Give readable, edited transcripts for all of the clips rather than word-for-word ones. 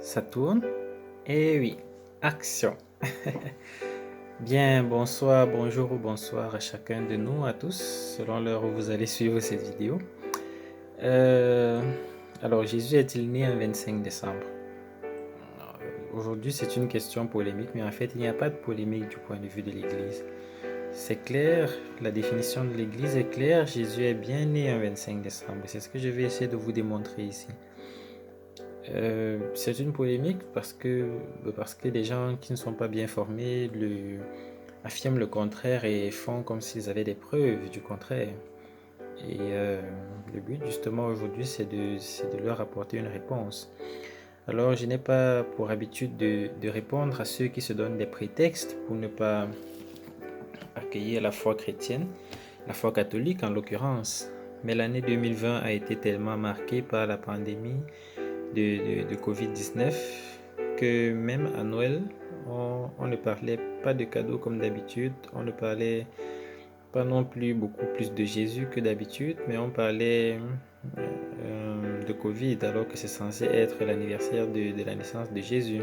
Ça tourne? Eh oui, action. Bien, bonsoir, bonjour ou bonsoir à chacun de nous, à tous, selon l'heure où vous allez suivre cette vidéo. Euh, alors, Jésus est-il né un 25 décembre? Aujourd'hui, c'est une question polémique, mais en fait, il n'y a pas de polémique du point de vue de l'Église. C'est clair, la définition de l'Église est claire, Jésus est bien né un 25 décembre. C'est ce que je vais essayer de vous démontrer ici. C'est une polémique parce que les gens qui ne sont pas bien formés affirment le contraire et font comme s'ils avaient des preuves du contraire. Et le but justement aujourd'hui, c'est de leur apporter une réponse. Alors, je n'ai pas pour habitude de répondre à ceux qui se donnent des prétextes pour ne pas accueillir la foi chrétienne, la foi catholique en l'occurrence. Mais l'année 2020 a été tellement marquée par la pandémie de Covid-19 que même à Noël, on ne parlait pas de cadeaux comme d'habitude, on ne parlait pas non plus beaucoup plus de Jésus que d'habitude, mais on parlait de Covid alors que c'est censé être l'anniversaire de la naissance de Jésus.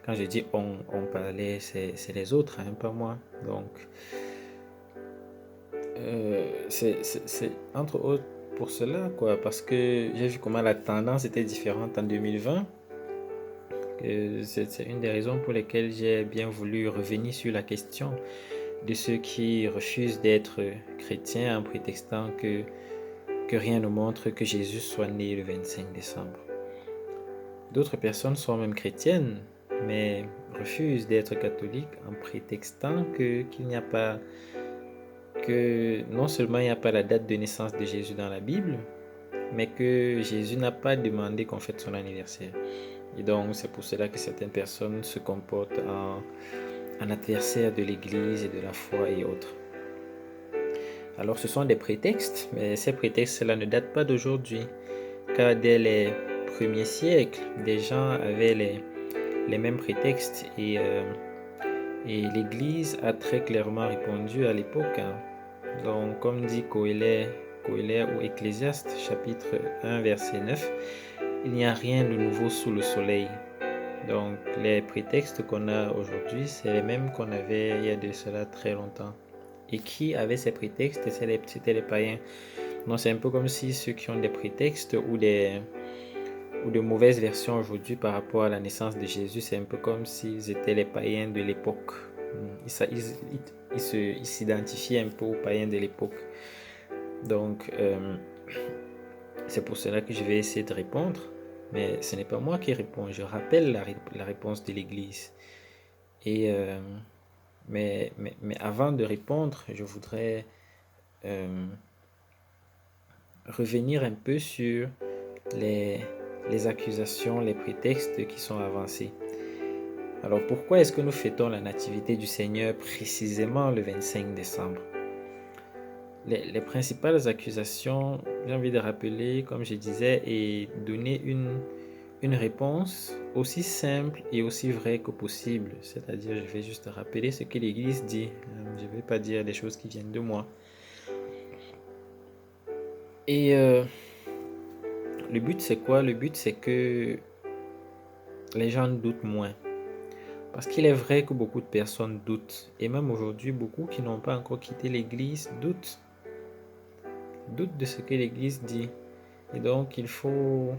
Quand je dis on parlait, c'est les autres, hein, pas moi. Donc, c'est entre autres pour cela, quoi, parce que j'ai vu comment la tendance était différente en 2020. C'est une des raisons pour lesquelles j'ai bien voulu revenir sur la question de ceux qui refusent d'être chrétiens en prétextant que rien ne montre que Jésus soit né le 25 décembre. D'autres personnes sont même chrétiennes, mais refusent d'être catholiques en prétextant qu'il n'y a pas, que non seulement il n'y a pas la date de naissance de Jésus dans la Bible, mais que Jésus n'a pas demandé qu'on fête son anniversaire. Et donc, c'est pour cela que certaines personnes se comportent en adversaires de l'Église et de la foi et autres. Alors, ce sont des prétextes, mais ces prétextes-là ne datent pas d'aujourd'hui, car dès les premiers siècles, des gens avaient les mêmes prétextes et l'Église a très clairement répondu à l'époque. Donc, comme dit Coëlère ou Ecclésiaste, chapitre 1, verset 9, il n'y a rien de nouveau sous le soleil. Donc, les prétextes qu'on a aujourd'hui, c'est les mêmes qu'on avait il y a de cela très longtemps. Et qui avait ces prétextes? C'était les païens. Donc, c'est un peu comme si ceux qui ont des prétextes ou de mauvaises versions aujourd'hui par rapport à la naissance de Jésus, c'est un peu comme s'ils étaient les païens de l'époque. Ils s'identifiaient un peu aux païens de l'époque. Donc, c'est pour cela que je vais essayer de répondre. Mais ce n'est pas moi qui réponds, je rappelle la réponse de l'Église. Et, mais avant de répondre, je voudrais revenir un peu sur les accusations, les prétextes qui sont avancés. Alors pourquoi est-ce que nous fêtons la nativité du Seigneur précisément le 25 décembre? Les principales accusations, j'ai envie de rappeler, comme je disais, et donner une réponse aussi simple et aussi vraie que possible. C'est-à-dire, je vais juste rappeler ce que l'Église dit. Je ne vais pas dire des choses qui viennent de moi. Et le but, c'est quoi? Le but, c'est que les gens doutent moins. Parce qu'il est vrai que beaucoup de personnes doutent. Et même aujourd'hui, beaucoup qui n'ont pas encore quitté l'Église doutent. Doutent de ce que l'Église dit. Et donc, il faut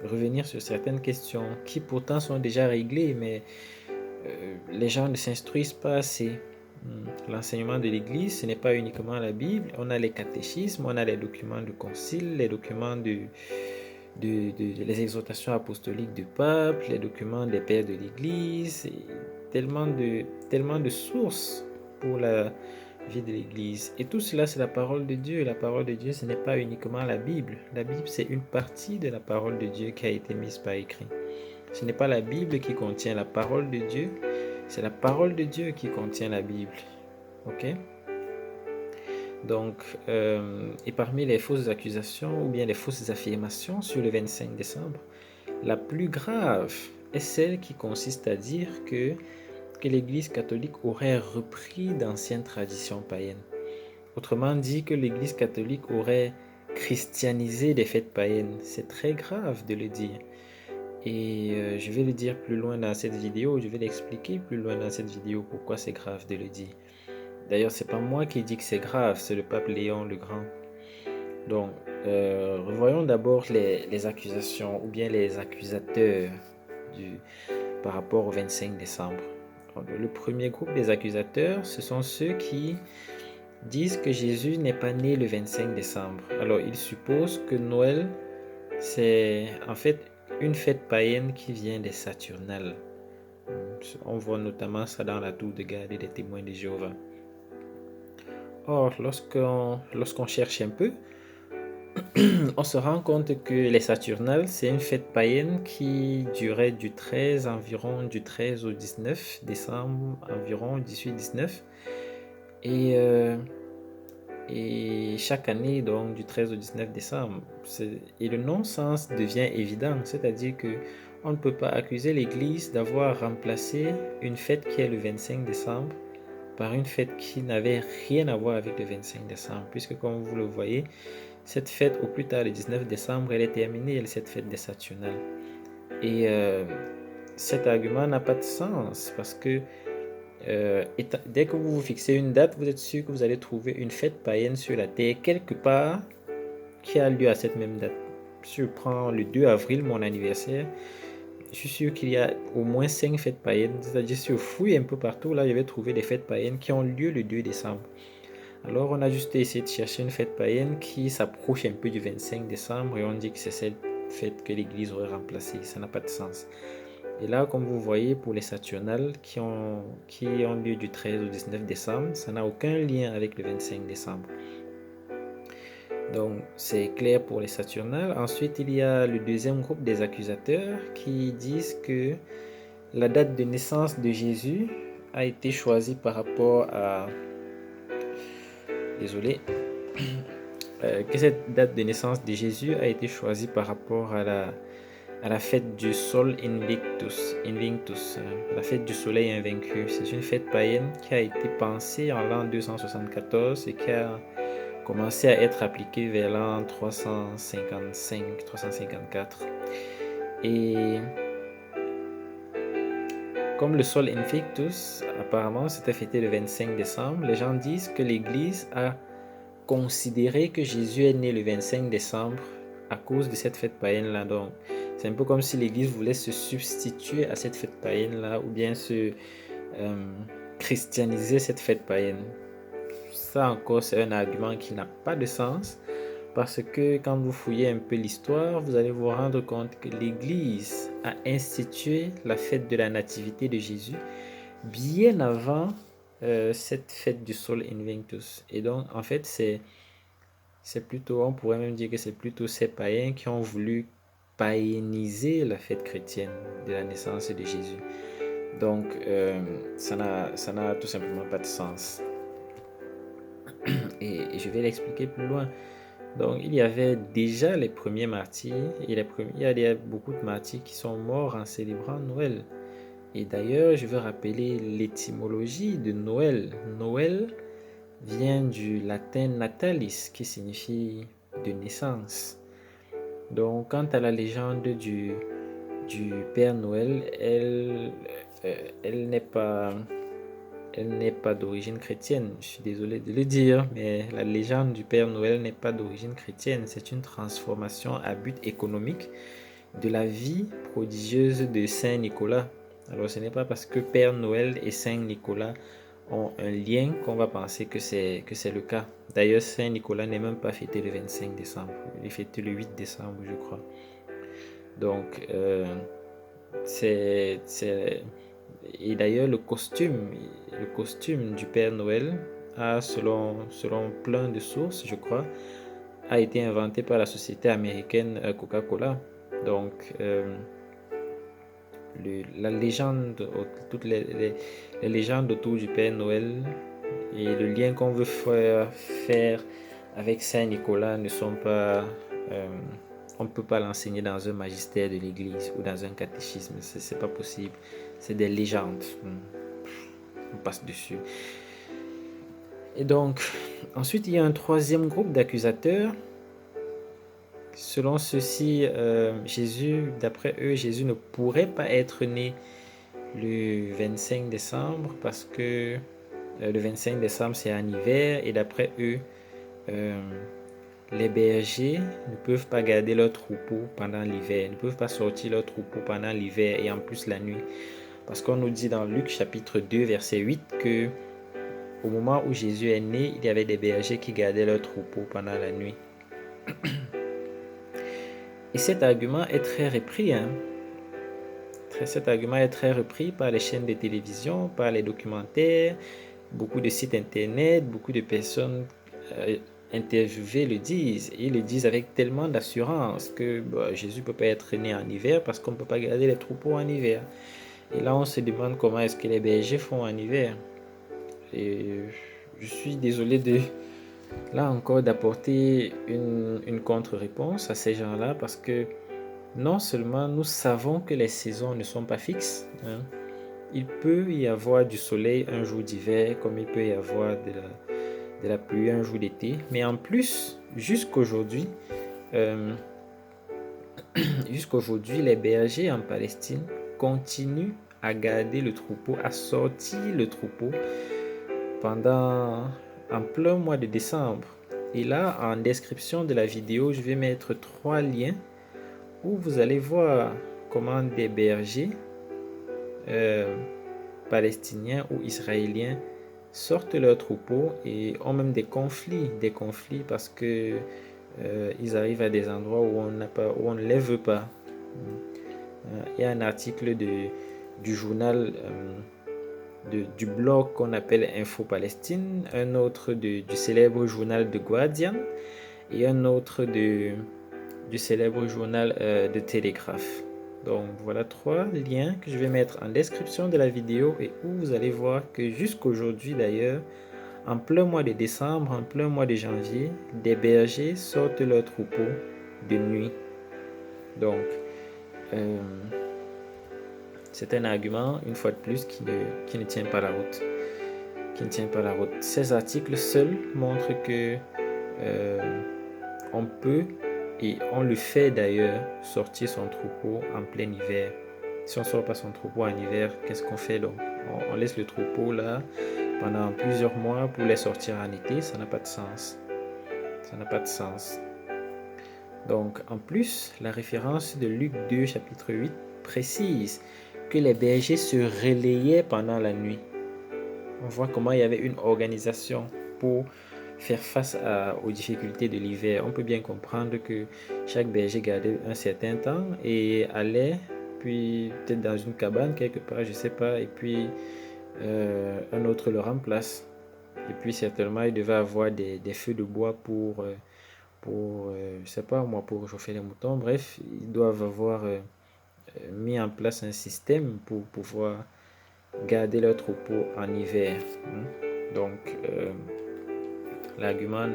revenir sur certaines questions qui pourtant sont déjà réglées, mais les gens ne s'instruisent pas assez. L'enseignement de l'Église, ce n'est pas uniquement la Bible. On a les catéchismes, on a les documents de concile, les documents les exhortations apostoliques du pape, les documents des pères de l'Église, tellement de sources pour la vie de l'Église. Et tout cela, c'est la parole de Dieu. La parole de Dieu, ce n'est pas uniquement la Bible. La Bible, c'est une partie de la parole de Dieu qui a été mise par écrit. Ce n'est pas la Bible qui contient la parole de Dieu, c'est la parole de Dieu qui contient la Bible. Ok? Donc, et parmi les fausses accusations ou bien les fausses affirmations sur le 25 décembre, la plus grave est celle qui consiste à dire que l'Église catholique aurait repris d'anciennes traditions païennes. Autrement dit, que l'Église catholique aurait christianisé des fêtes païennes. C'est très grave de le dire. Et je vais le dire plus loin dans cette vidéo, je vais l'expliquer plus loin dans cette vidéo pourquoi c'est grave de le dire. D'ailleurs, c'est pas moi qui dis que c'est grave, c'est le pape Léon le Grand. Donc, revoyons d'abord les accusations ou bien les accusateurs par rapport au 25 décembre. Donc, le premier groupe des accusateurs, ce sont ceux qui disent que Jésus n'est pas né le 25 décembre. Alors, ils supposent que Noël, c'est en fait une fête païenne qui vient des Saturnales. On voit notamment ça dans la tour de garde des témoins de Jéhovah. Or, lorsqu'on cherche un peu, on se rend compte que les Saturnales, c'est une fête païenne qui durait du 13 au 19 décembre, environ 18-19. Et chaque année, donc du 13 au 19 décembre, et le non-sens devient évident, c'est-à-dire que on ne peut pas accuser l'Église d'avoir remplacé une fête qui est le 25 décembre par une fête qui n'avait rien à voir avec le 25 décembre, puisque comme vous le voyez, cette fête, au plus tard le 19 décembre, elle est terminée, cette fête des Saturnales. Et cet argument n'a pas de sens, parce que dès que vous vous fixez une date, vous êtes sûr que vous allez trouver une fête païenne sur la terre, quelque part, qui a lieu à cette même date. Si je prends le 2 avril, mon anniversaire, je suis sûr qu'il y a au moins 5 fêtes païennes. C'est-à-dire, si je fouille un peu partout, là, je vais trouver des fêtes païennes qui ont lieu le 2 décembre. Alors, on a juste essayé de chercher une fête païenne qui s'approche un peu du 25 décembre et on dit que c'est cette fête que l'Église aurait remplacée. Ça n'a pas de sens. Et là, comme vous voyez, pour les Saturnales qui ont lieu du 13 au 19 décembre, ça n'a aucun lien avec le 25 décembre. Donc, c'est clair pour les Saturnales. Ensuite, il y a le deuxième groupe des accusateurs qui disent que la date de naissance de Jésus a été choisie par rapport à... Désolé. Que cette date de naissance de Jésus a été choisie par rapport à la fête du Sol Invictus, la fête du soleil invaincu. C'est une fête païenne qui a été pensée en l'an 274 et qui a commencé à être appliquée vers l'an 355-354. Et comme le Sol Invictus, apparemment, c'était fêté le 25 décembre, les gens disent que l'Église a considéré que Jésus est né le 25 décembre à cause de cette fête païenne-là. Donc, c'est un peu comme si l'Église voulait se substituer à cette fête païenne-là ou bien se christianiser cette fête païenne. Ça encore, c'est un argument qui n'a pas de sens parce que quand vous fouillez un peu l'histoire, vous allez vous rendre compte que l'Église a institué la fête de la nativité de Jésus bien avant cette fête du Sol Invictus. Et donc, en fait, c'est plutôt, on pourrait même dire que c'est plutôt ces païens qui ont voulu païeniser la fête chrétienne de la naissance de Jésus. Donc, ça n'a tout simplement pas de sens. Et je vais l'expliquer plus loin. Donc, il y avait déjà les premiers martyrs, il y a beaucoup de martyrs qui sont morts en célébrant Noël. Et d'ailleurs, je veux rappeler l'étymologie de Noël. Noël vient du latin natalis, qui signifie de naissance. Donc, quant à la légende du Père Noël, elle n'est pas d'origine chrétienne. Je suis désolé de le dire, mais la légende du Père Noël n'est pas d'origine chrétienne. C'est une transformation à but économique de la vie prodigieuse de Saint Nicolas. Alors, ce n'est pas parce que Père Noël et Saint Nicolas ont un lien qu'on va penser que c'est le cas. D'ailleurs, Saint Nicolas n'est même pas fêté le 25 décembre. Il est fêté le 8 décembre, je crois. Donc, et d'ailleurs, le costume du Père Noël a, selon plein de sources, je crois, a été inventé par la société américaine Coca-Cola. Donc, la légende, toutes les légendes autour du Père Noël et le lien qu'on veut faire avec Saint Nicolas ne sont pas... on ne peut pas l'enseigner dans un magistère de l'église ou dans un catéchisme. C'est pas possible. C'est des légendes. On passe dessus. Et donc, ensuite, il y a un troisième groupe d'accusateurs Selon ceux-ci, d'après eux, Jésus ne pourrait pas être né le 25 décembre parce que le 25 décembre c'est en hiver et d'après eux, euh, les bergers ne peuvent pas garder leur troupeau pendant l'hiver, ne peuvent pas sortir leur troupeau pendant l'hiver et en plus la nuit. Parce qu'on nous dit dans Luc chapitre 2 verset 8 que au moment où Jésus est né, il y avait des bergers qui gardaient leur troupeau pendant la nuit. Et cet argument est très repris. Cet argument est très repris par les chaînes de télévision, par les documentaires, beaucoup de sites internet, beaucoup de personnes interviewées le disent. Et ils le disent avec tellement d'assurance que Jésus ne peut pas être né en hiver parce qu'on ne peut pas garder les troupeaux en hiver. Et là, on se demande comment est-ce que les bergers font en hiver. Et je suis désolé là encore d'apporter une contre-réponse à ces gens-là parce que non seulement nous savons que les saisons ne sont pas fixes, il peut y avoir du soleil un jour d'hiver comme il peut y avoir de la pluie un jour d'été, mais en plus, jusqu'aujourd'hui, les bergers en Palestine continuent à garder le troupeau, à sortir le troupeau en plein mois de décembre. Et là, en description de la vidéo, je vais mettre 3 liens où vous allez voir comment des bergers palestiniens ou israéliens sortent leurs troupeaux et ont même des conflits parce que ils arrivent à des endroits où on ne les veut pas. Il y a un article du journal du blog qu'on appelle Info Palestine, un autre du célèbre journal The Guardian et un autre du célèbre journal de Telegraph. Donc voilà 3 liens que je vais mettre en description de la vidéo et où vous allez voir que jusqu'aujourd'hui d'ailleurs, en plein mois de décembre, en plein mois de janvier, des bergers sortent leurs troupeaux de nuit. Donc c'est un argument, une fois de plus, qui ne tient pas la route. Ces articles seuls montrent que on peut, et on le fait d'ailleurs, sortir son troupeau en plein hiver. Si on ne sort pas son troupeau en hiver, qu'est-ce qu'on fait donc? On laisse le troupeau là pendant plusieurs mois pour les sortir en été, ça n'a pas de sens. Donc en plus, la référence de Luc 2 chapitre 8 précise que les bergers se relayaient pendant la nuit. On voit comment il y avait une organisation pour faire face aux difficultés de l'hiver. On peut bien comprendre que chaque berger gardait un certain temps et allait, puis peut-être dans une cabane quelque part, je ne sais pas, et puis un autre le remplace. Et puis certainement, il devait avoir des feux de bois pour je sais pas moi, pour chauffer les moutons. Bref, ils doivent avoir mis en place un système pour pouvoir garder leur troupeau en hiver. Donc, l'argument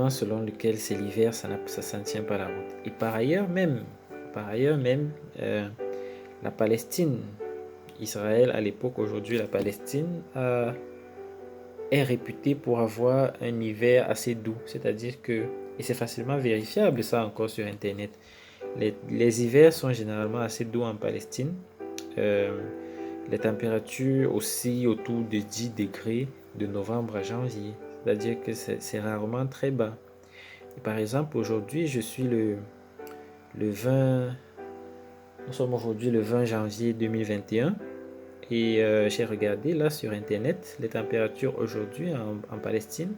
selon lequel c'est l'hiver, ça ne tient pas la route. Et par ailleurs même, la Palestine, Israël à l'époque, aujourd'hui la Palestine est réputée pour avoir un hiver assez doux. C'est-à-dire que, et c'est facilement vérifiable ça encore sur Internet, les hivers sont généralement assez doux en Palestine. Les températures oscillent autour de 10 degrés de novembre à janvier. C'est-à-dire que c'est rarement très bas. Et par exemple, aujourd'hui, je suis le 20... Nous sommes aujourd'hui le 20 janvier 2021. Et j'ai regardé là sur Internet, les températures aujourd'hui en Palestine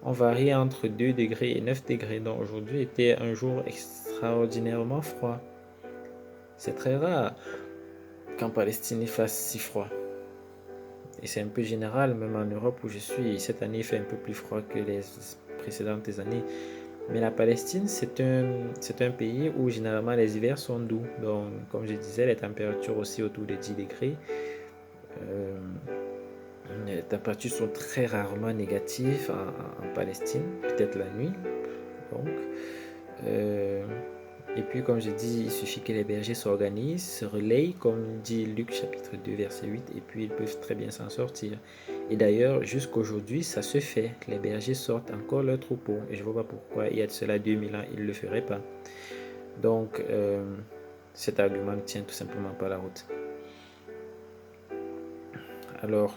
ont varié entre 2 degrés et 9 degrés. Donc aujourd'hui était un jour extraordinairement froid. C'est très rare qu'en Palestine il fasse si froid. Et c'est un peu général, même en Europe où je suis. Cette année, il fait un peu plus froid que les précédentes années. Mais la Palestine, c'est un pays où généralement les hivers sont doux. Donc, comme je disais, les températures aussi autour de 10 degrés. Les températures sont très rarement négatives en Palestine, peut-être la nuit. Donc, et puis, comme je dis, il suffit que les bergers s'organisent, se relayent, comme dit Luc chapitre 2 verset 8, et puis ils peuvent très bien s'en sortir. Et d'ailleurs, jusqu'aujourd'hui, ça se fait. Les bergers sortent encore leur troupeau. Et je ne vois pas pourquoi, il y a de cela 2000 ans, ils ne le feraient pas. Donc, cet argument ne tient tout simplement pas la route. Alors,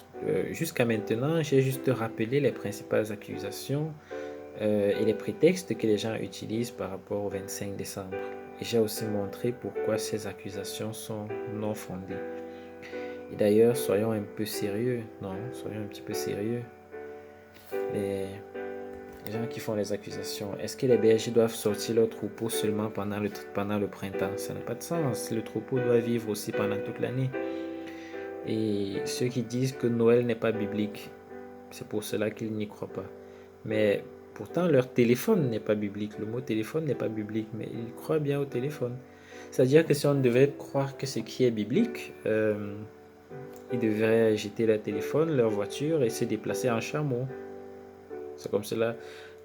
jusqu'à maintenant, j'ai juste rappelé les principales accusations et les prétextes que les gens utilisent par rapport au 25 décembre. Et j'ai aussi montré pourquoi ces accusations sont non fondées. Et d'ailleurs, soyons un peu sérieux, non, soyons un petit peu sérieux. Les gens qui font les accusations, est-ce que les bergers doivent sortir leur troupeau seulement pendant le printemps? Ça n'a pas de sens. Le troupeau doit vivre aussi pendant toute l'année. Et ceux qui disent que Noël n'est pas biblique, c'est pour cela qu'ils n'y croient pas. Mais pourtant, leur téléphone n'est pas biblique. Le mot téléphone n'est pas biblique, mais ils croient bien au téléphone. C'est-à-dire que si on devait croire que ce qui est biblique, ils devraient jeter leur téléphone, leur voiture et se déplacer en chameau. C'est comme cela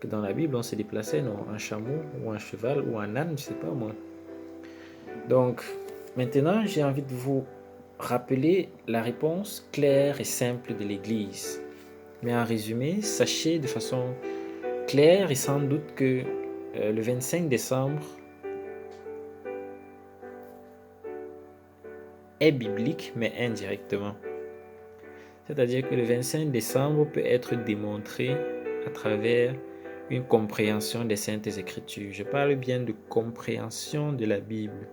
que dans la Bible, on se déplaçait, non, en chameau ou en cheval ou en âne, je ne sais pas moi. Donc, maintenant, j'ai envie de vous rappeler la réponse claire et simple de l'Église. Mais en résumé, sachez de façon claire et sans doute que le 25 décembre est biblique, mais indirectement. C'est-à-dire que le 25 décembre peut être démontré à travers une compréhension des Saintes Écritures. Je parle bien de compréhension de la Bible,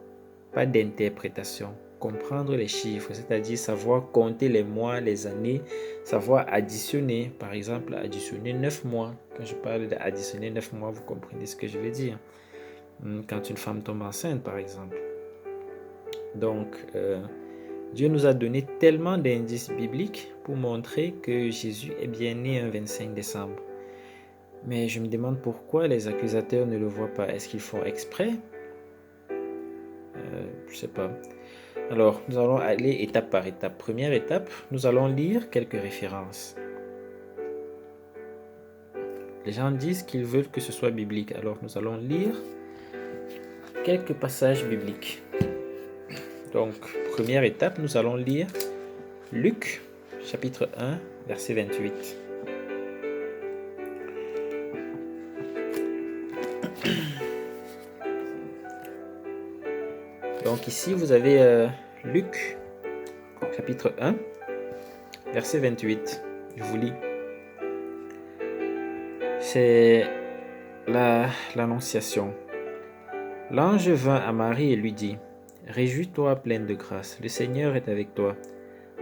pas d'interprétation. Comprendre les chiffres, c'est-à-dire savoir compter les mois, les années, savoir additionner. Par exemple, additionner 9 mois. Quand je parle d'additionner 9 mois, vous comprenez ce que je veux dire. Quand une femme tombe enceinte, par exemple. Donc, Dieu nous a donné tellement d'indices bibliques pour montrer que Jésus est bien né un 25 décembre. Mais je me demande pourquoi les accusateurs ne le voient pas. Est-ce qu'ils font exprès? Je ne sais pas. Alors, nous allons aller étape par étape. Première étape, nous allons lire quelques références. Les gens disent qu'ils veulent que ce soit biblique. Alors, nous allons lire quelques passages bibliques. Donc, première étape, nous allons lire Luc, chapitre 1, verset 28. Donc ici, vous avez Luc, chapitre 1, verset 28. Je vous lis. C'est l'Annonciation. L'ange vint à Marie et lui dit, « Réjouis-toi, pleine de grâce, le Seigneur est avec toi. »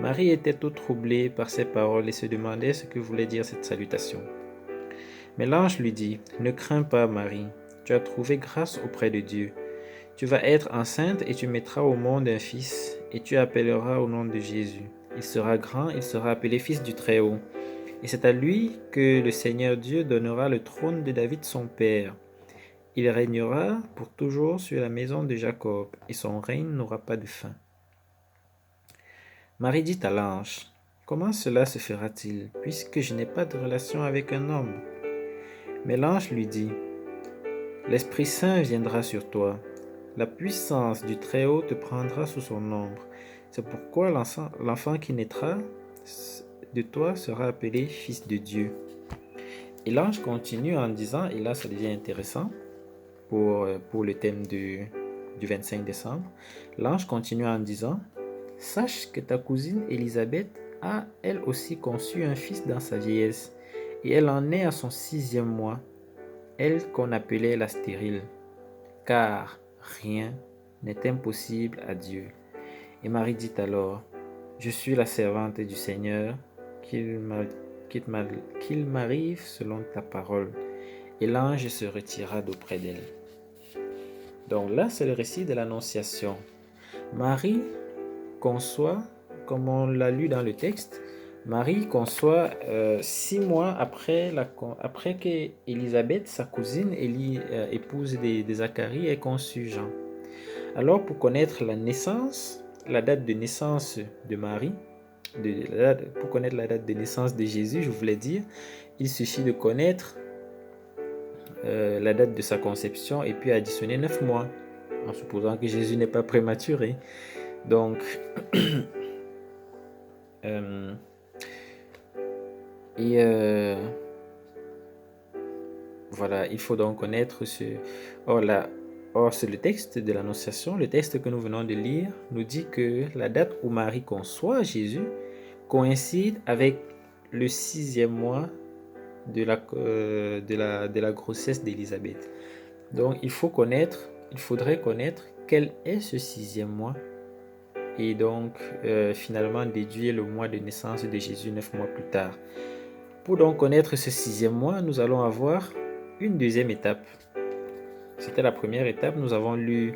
Marie était toute troublée par ces paroles et se demandait ce que voulait dire cette salutation. Mais l'ange lui dit, « Ne crains pas, Marie, tu as trouvé grâce auprès de Dieu. Tu vas être enceinte et tu mettras au monde un fils, et tu appelleras au nom de Jésus. Il sera grand, il sera appelé fils du Très-Haut. Et c'est à lui que le Seigneur Dieu donnera le trône de David son père. Il régnera pour toujours sur la maison de Jacob, et son règne n'aura pas de fin. » Marie dit à l'ange, « Comment cela se fera-t-il, puisque je n'ai pas de relation avec un homme ?» Mais l'ange lui dit, « L'Esprit Saint viendra sur toi. La puissance du Très-Haut te prendra sous son ombre. C'est pourquoi l'enfant qui naîtra de toi sera appelé Fils de Dieu. » Et l'ange continue en disant, et là ça devient intéressant pour le thème du 25 décembre, l'ange continue en disant, « Sache que ta cousine Élisabeth a elle aussi conçu un fils dans sa vieillesse, et elle en est à son 6e mois, elle qu'on appelait la stérile, car rien n'est impossible à Dieu. » Et Marie dit alors, « Je suis la servante du Seigneur, qu'il m'arrive selon ta parole. » Et l'ange se retira d'auprès d'elle. Donc là, c'est le récit de l'Annonciation. Marie conçoit, comme on l'a lu dans le texte, Marie conçoit 6 mois après que Élisabeth, sa cousine, épouse de Zacharie, ait conçu Jean. Alors, pour connaître la date de naissance de Marie, pour connaître la date de naissance de Jésus, je voulais dire, il suffit de connaître la date de sa conception et puis additionner 9 mois, en supposant que Jésus n'est pas prématuré. Donc, Et voilà, il faut donc connaître ce... Or, c'est le texte de l'Annonciation, le texte que nous venons de lire, nous dit que la date où Marie conçoit Jésus coïncide avec le 6e mois de la grossesse d'Élisabeth. Donc, il faudrait connaître quel est ce 6e mois et donc finalement déduire le mois de naissance de Jésus 9 mois plus tard. Pour donc connaître ce 6e mois, nous allons avoir une deuxième étape. C'était la première étape, nous avons lu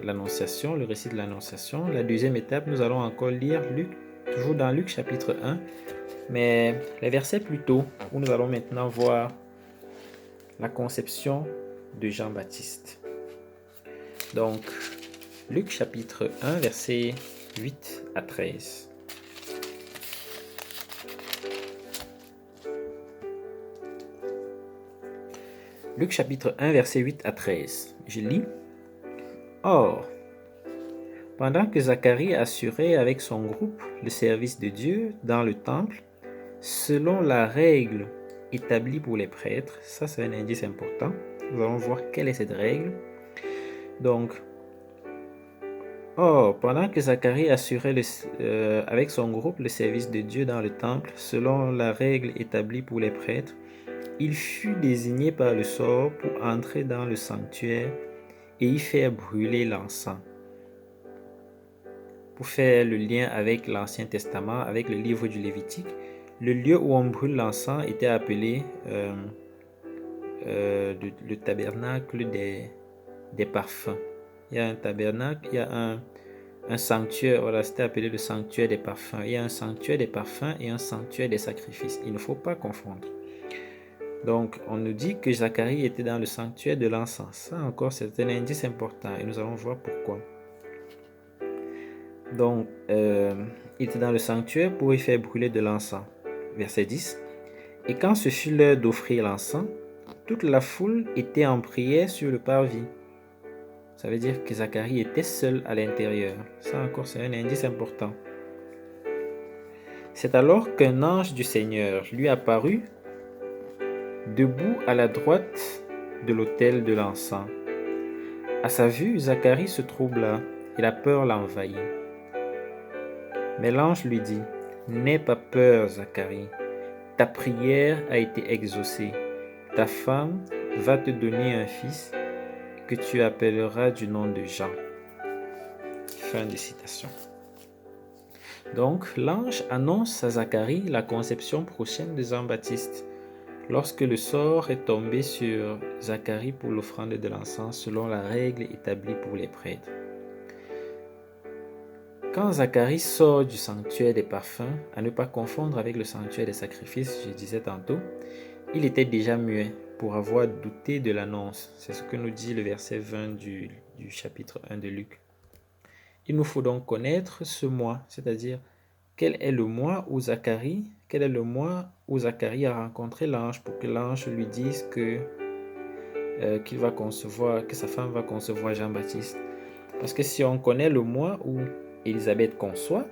l'Annonciation, le récit de l'Annonciation. La deuxième étape, nous allons encore lire Luc, toujours dans Luc chapitre 1, mais les versets plus tôt, où nous allons maintenant voir la conception de Jean-Baptiste. Donc, Luc chapitre 1, versets 8 à 13. Luc chapitre 1, versets 8 à 13. Je lis. Or, pendant que Zacharie assurait avec son groupe le service de Dieu dans le temple, selon la règle établie pour les prêtres, ça c'est un indice important, nous allons voir quelle est cette règle. Donc, or, pendant que Zacharie assurait avec son groupe le service de Dieu dans le temple, selon la règle établie pour les prêtres, il fut désigné par le sort pour entrer dans le sanctuaire et y faire brûler l'encens. Pour faire le lien avec l'Ancien Testament, avec le livre du Lévitique, le lieu où on brûle l'encens était appelé le tabernacle des parfums. Il y a un tabernacle, il y a un sanctuaire, voilà, c'était appelé le sanctuaire des parfums. Il y a un sanctuaire des parfums et un sanctuaire des sacrifices. Il ne faut pas confondre. Donc, on nous dit que Zacharie était dans le sanctuaire de l'encens. Ça encore, c'est un indice important et nous allons voir pourquoi. Donc, il était dans le sanctuaire pour y faire brûler de l'encens. Verset 10. Et quand ce fut l'heure d'offrir l'encens, toute la foule était en prière sur le parvis. Ça veut dire que Zacharie était seul à l'intérieur. Ça encore, c'est un indice important. C'est alors qu'un ange du Seigneur lui apparut debout à la droite de l'autel de l'encens. À sa vue, Zacharie se troubla et la peur l'envahit. Mais l'ange lui dit, « N'aie pas peur, Zacharie, ta prière a été exaucée. Ta femme va te donner un fils que tu appelleras du nom de Jean. » Fin de citation. Donc, l'ange annonce à Zacharie la conception prochaine de Jean-Baptiste. Lorsque le sort est tombé sur Zacharie pour l'offrande de l'encens selon la règle établie pour les prêtres. Quand Zacharie sort du sanctuaire des parfums, à ne pas confondre avec le sanctuaire des sacrifices, je disais tantôt, il était déjà muet pour avoir douté de l'annonce. C'est ce que nous dit le verset 20 du chapitre 1 de Luc. Il nous faut donc connaître ce mois, c'est-à-dire quel est le mois où Zacharie a rencontré l'ange pour que l'ange lui dise qu'il va concevoir, que sa femme va concevoir Jean-Baptiste. Parce que si on connaît le mois où Élisabeth conçoit,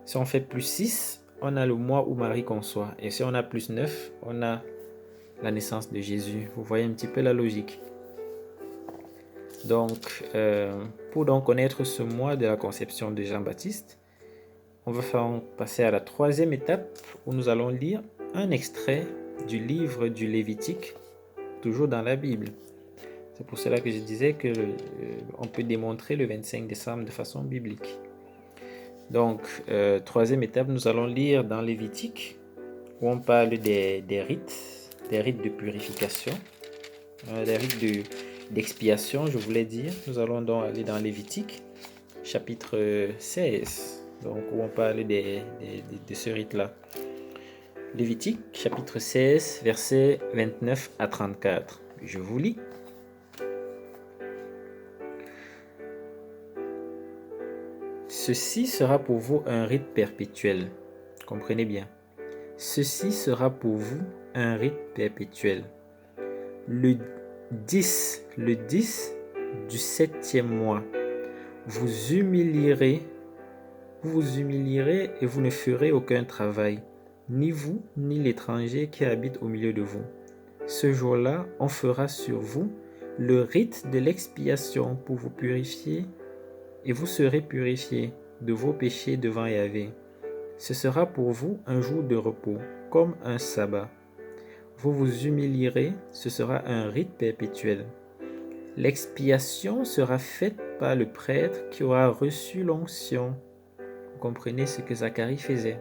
si on fait plus 6, on a le mois où Marie conçoit. Et si on a plus 9, on a la naissance de Jésus. Vous voyez un petit peu la logique. Donc, pour donc connaître ce mois de la conception de Jean-Baptiste, on va passer à la troisième étape où nous allons lire un extrait du livre du Lévitique, toujours dans la Bible. C'est pour cela que je disais qu'on peut démontrer le 25 décembre de façon biblique. Donc, troisième étape, nous allons lire dans Lévitique, où on parle des rites de purification, des rites d'expiation, je voulais dire. Nous allons donc aller dans Lévitique, chapitre 16. Donc, où on parle de ce rite-là. Lévitique, chapitre 16, versets 29 à 34. Je vous lis. Ceci sera pour vous un rite perpétuel. Comprenez bien. Ceci sera pour vous un rite perpétuel. Le 10 du 7e mois, vous humilierez Vous vous humilierez et vous ne ferez aucun travail, ni vous, ni l'étranger qui habite au milieu de vous. Ce jour-là, on fera sur vous le rite de l'expiation pour vous purifier, et vous serez purifiés de vos péchés devant Yahvé. Ce sera pour vous un jour de repos, comme un sabbat. Vous vous humilierez, ce sera un rite perpétuel. L'expiation sera faite par le prêtre qui aura reçu l'onction. Vous comprenez ce que Zacharie faisait.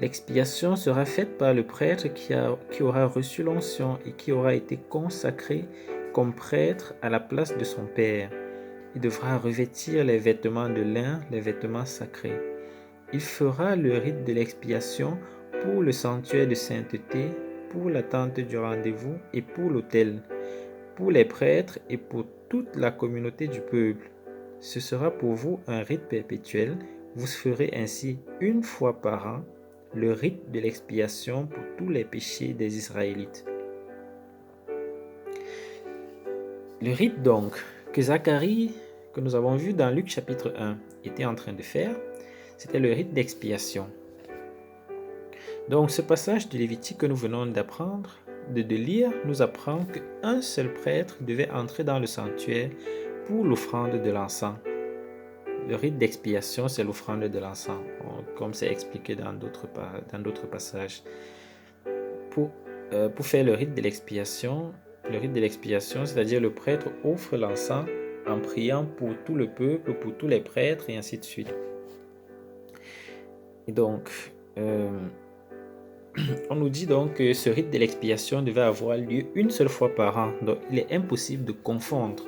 L'expiation sera faite par le prêtre qui aura reçu l'onction et qui aura été consacré comme prêtre à la place de son père. Il devra revêtir les vêtements de lin, les vêtements sacrés. Il fera le rite de l'expiation pour le sanctuaire de sainteté, pour la tente du rendez-vous et pour l'autel, pour les prêtres et pour toute la communauté du peuple. Ce sera pour vous un rite perpétuel. Vous ferez ainsi une fois par an le rite de l'expiation pour tous les péchés des Israélites. Le rite donc que Zacharie, que nous avons vu dans Luc chapitre 1, était en train de faire, c'était le rite d'expiation. Donc ce passage de Lévitique que nous venons d'apprendre, de lire, nous apprend qu'un seul prêtre devait entrer dans le sanctuaire pour l'offrande de l'encens. Le rite d'expiation, c'est l'offrande de l'encens, comme c'est expliqué dans d'autres passages. Pour faire le rite de l'expiation, c'est-à-dire le prêtre offre l'encens en priant pour tout le peuple, pour tous les prêtres et ainsi de suite. Et donc, on nous dit donc que ce rite de l'expiation devait avoir lieu une seule fois par an. Donc, il est impossible de confondre.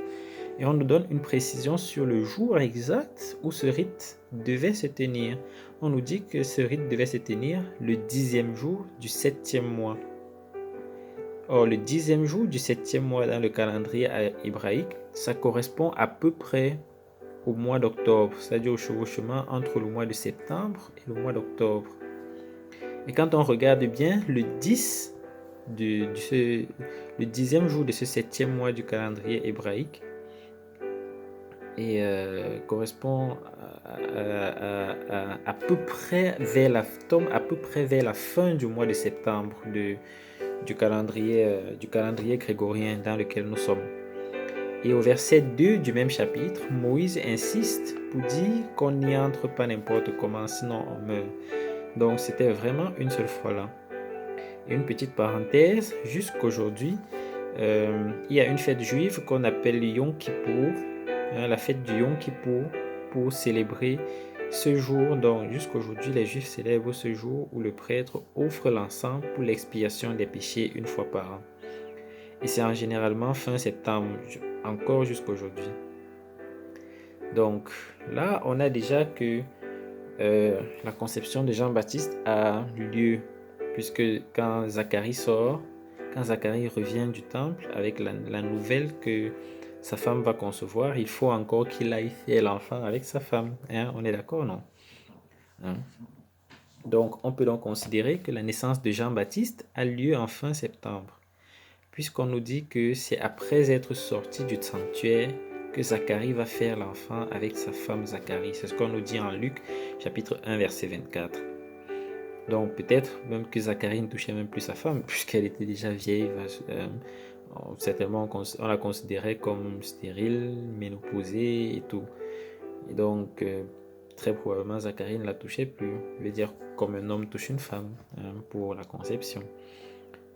Et on nous donne une précision sur le jour exact où ce rite devait se tenir. On nous dit que ce rite devait se tenir le 10e jour du 7e mois. Or, le 10e jour du 7e mois dans le calendrier hébraïque, ça correspond à peu près au mois d'octobre, c'est-à-dire au chevauchement entre le mois de septembre et le mois d'octobre. Et quand on regarde bien, le 10e jour de ce 7e mois du calendrier hébraïque correspond à peu près vers la fin du mois de septembre du calendrier grégorien dans lequel nous sommes. Et au verset 2 du même chapitre, Moïse insiste pour dire qu'on n'y entre pas n'importe comment, sinon on meurt. Donc c'était vraiment une seule fois là. Et une petite parenthèse, jusqu'aujourd'hui, il y a une fête juive qu'on appelle Yom Kippour, la fête du Yom Kippour, pour célébrer ce jour. Donc jusqu'aujourd'hui, les Juifs célèbrent ce jour où le prêtre offre l'encens pour l'expiation des péchés une fois par an. Et c'est généralement fin septembre, encore jusqu'aujourd'hui. Donc là, on a déjà que la conception de Jean-Baptiste a lieu, puisque quand Zacharie revient du temple avec la nouvelle que sa femme va concevoir, il faut encore qu'il aille faire l'enfant avec sa femme. On est d'accord, non? Donc, on peut donc considérer que la naissance de Jean-Baptiste a lieu en fin septembre, puisqu'on nous dit que c'est après être sorti du sanctuaire que Zacharie va faire l'enfant avec sa femme Zacharie. C'est ce qu'on nous dit en Luc chapitre 1 verset 24. Donc peut-être même que Zacharie ne touchait même plus sa femme puisqu'elle était déjà vieille. Certainement on la considérait comme stérile, ménopausée et tout. Et donc très probablement Zacharie ne la touchait plus. Je veux dire comme un homme touche une femme pour la conception.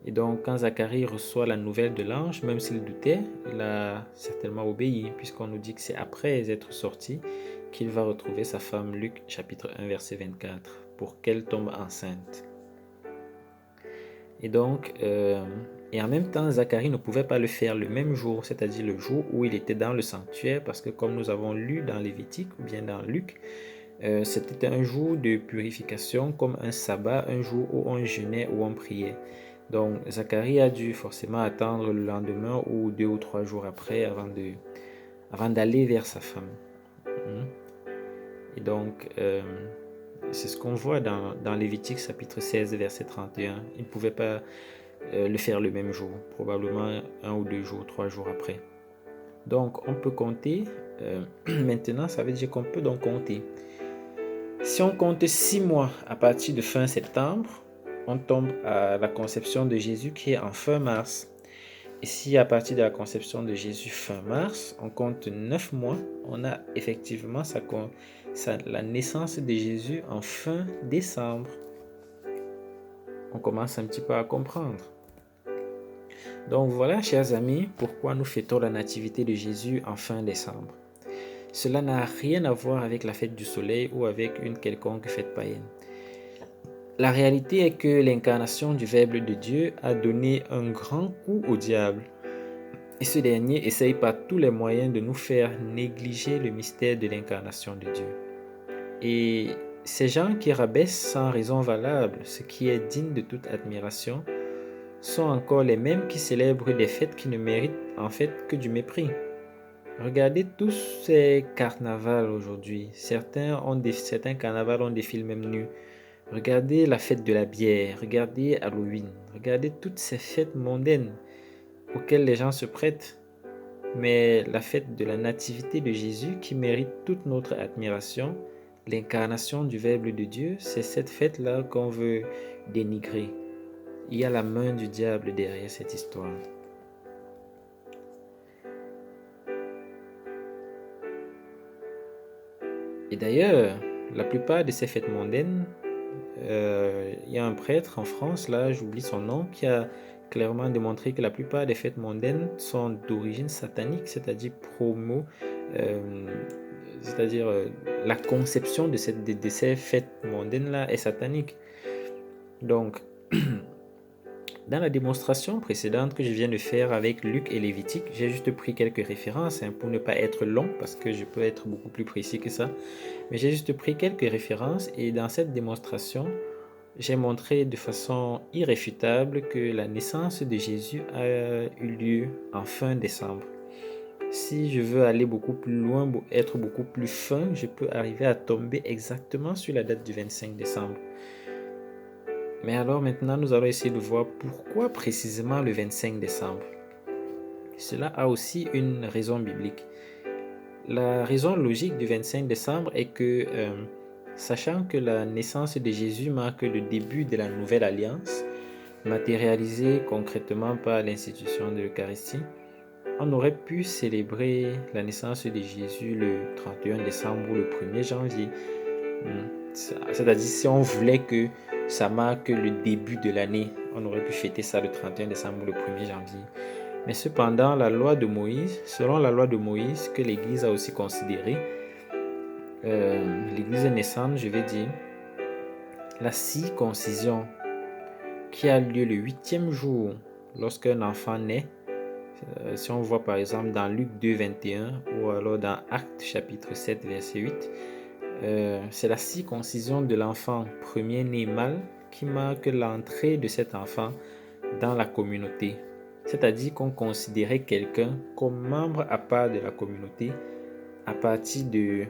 Et donc, quand Zacharie reçoit la nouvelle de l'ange, même s'il doutait, il a certainement obéi, puisqu'on nous dit que c'est après être sorti qu'il va retrouver sa femme, Luc chapitre 1 verset 24, pour qu'elle tombe enceinte. Et donc, et en même temps, Zacharie ne pouvait pas le faire le même jour, c'est-à-dire le jour où il était dans le sanctuaire, parce que comme nous avons lu dans Lévitique ou bien dans Luc, c'était un jour de purification comme un sabbat, un jour où on jeûnait, où on priait. Donc, Zacharie a dû forcément attendre le lendemain ou 2 ou 3 jours après avant d'aller vers sa femme. Et donc, c'est ce qu'on voit dans Lévitique chapitre 16, verset 31. Il ne pouvait pas le faire le même jour, probablement 1 ou 2 jours, 3 jours après. Donc, on peut compter. Maintenant, ça veut dire qu'on peut donc compter Si on compte 6 mois à partir de fin septembre, on tombe à la conception de Jésus qui est en fin mars. Et si à partir de la conception de Jésus fin mars, on compte 9 mois, on a effectivement la naissance de Jésus en fin décembre. On commence un petit peu à comprendre. Donc voilà, chers amis, pourquoi nous fêtons la nativité de Jésus en fin décembre. Cela n'a rien à voir avec la fête du soleil ou avec une quelconque fête païenne. La réalité est que l'incarnation du Verbe de Dieu a donné un grand coup au diable. Et ce dernier essaye par tous les moyens de nous faire négliger le mystère de l'incarnation de Dieu. Et ces gens qui rabaissent sans raison valable ce qui est digne de toute admiration sont encore les mêmes qui célèbrent des fêtes qui ne méritent en fait que du mépris. Regardez tous ces carnavals aujourd'hui. Certains carnavals ont des films même nus. Regardez la fête de la bière, regardez Halloween, regardez toutes ces fêtes mondaines auxquelles les gens se prêtent. Mais la fête de la nativité de Jésus qui mérite toute notre admiration, l'incarnation du Verbe de Dieu, c'est cette fête-là qu'on veut dénigrer. Il y a la main du diable derrière cette histoire. Et d'ailleurs, la plupart de ces fêtes mondaines, il y a un prêtre en France, là j'oublie son nom, qui a clairement démontré que la plupart des fêtes mondaines sont d'origine satanique, c'est-à-dire la conception de ces fêtes mondaines-là est satanique. Donc, dans la démonstration précédente que je viens de faire avec Luc et Lévitique, j'ai juste pris quelques références pour ne pas être long, parce que je peux être beaucoup plus précis que ça. Mais j'ai juste pris quelques références et dans cette démonstration, j'ai montré de façon irréfutable que la naissance de Jésus a eu lieu en fin décembre. Si je veux aller beaucoup plus loin, être beaucoup plus fin, je peux arriver à tomber exactement sur la date du 25 décembre. Mais alors maintenant, nous allons essayer de voir pourquoi précisément le 25 décembre. Cela a aussi une raison biblique. La raison logique du 25 décembre est que, sachant que la naissance de Jésus marque le début de la nouvelle alliance, matérialisée concrètement par l'institution de l'Eucharistie, on aurait pu célébrer la naissance de Jésus le 31 décembre ou le 1er janvier. C'est-à-dire, si on voulait que ça marque le début de l'année, on aurait pu fêter ça le 31 décembre ou le 1er janvier. Mais cependant, selon la loi de Moïse, que l'Église a aussi considérée, l'Église naissante, je vais dire, la circoncision qui a lieu le 8e jour lorsqu'un enfant naît, si on voit par exemple dans Luc 2, 21 ou alors dans Actes chapitre 7, verset 8, c'est la circoncision de l'enfant premier-né mâle qui marque l'entrée de cet enfant dans la communauté. C'est-à-dire qu'on considérait quelqu'un comme membre à part de la communauté à partir de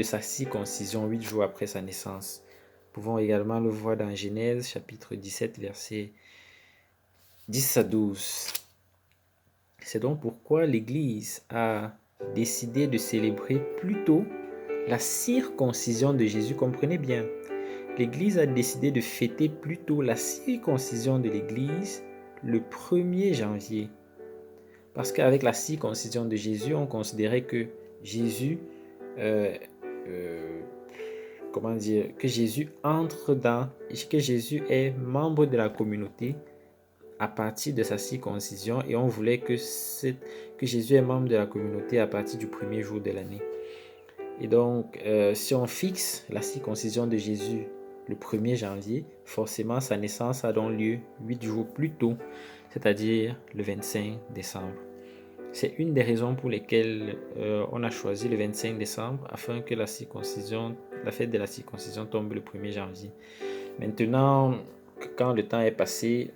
sa circoncision 8 jours après sa naissance. Nous pouvons également le voir dans Genèse chapitre 17, versets 10 à 12. C'est donc pourquoi l'Église a décidé de célébrer plutôt la circoncision de Jésus. Comprenez bien, l'Église a décidé de fêter plutôt la circoncision de l'Église le 1er janvier. Parce qu'avec la circoncision de Jésus, on considérait que Jésus, que Jésus que Jésus est membre de la communauté à partir de sa circoncision, et on voulait que Jésus est membre de la communauté à partir du 1er jour de l'année. Et donc, si on fixe la circoncision de Jésus le 1er janvier, forcément sa naissance a donc lieu 8 jours plus tôt, c'est-à-dire le 25 décembre. C'est une des raisons pour lesquelles on a choisi le 25 décembre afin que la fête de la circoncision tombe le 1er janvier. Maintenant, quand le temps est passé,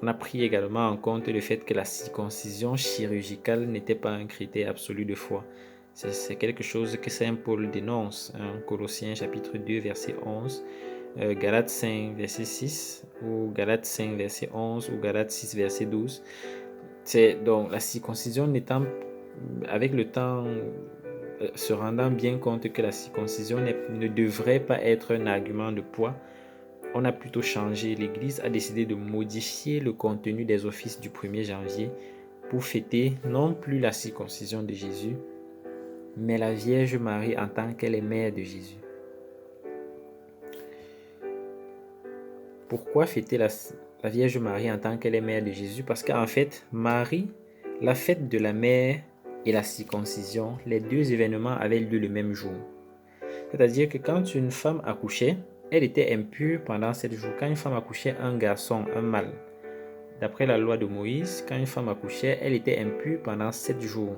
on a pris également en compte le fait que la circoncision chirurgicale n'était pas un critère absolu de foi. C'est quelque chose que Saint Paul dénonce, Colossiens chapitre 2, verset 11, Galates 5, verset 6, ou Galates 5, verset 11, ou Galates 6, verset 12. Donc la circoncision avec le temps, se rendant bien compte que la circoncision ne devrait pas être un argument de poids, on a plutôt changé. L'Église a décidé de modifier le contenu des offices du 1er janvier pour fêter non plus la circoncision de Jésus, mais la Vierge Marie en tant qu'elle est mère de Jésus. Pourquoi fêter la Vierge Marie en tant qu'elle est mère de Jésus? Parce qu'en fait, Marie, la fête de la mère et la circoncision, les deux événements avaient lieu le même jour. C'est-à-dire que quand une femme accouchait, elle était impure pendant 7 jours. Quand une femme accouchait un garçon, un mâle, d'après la loi de Moïse, quand une femme accouchait, elle était impure pendant 7 jours.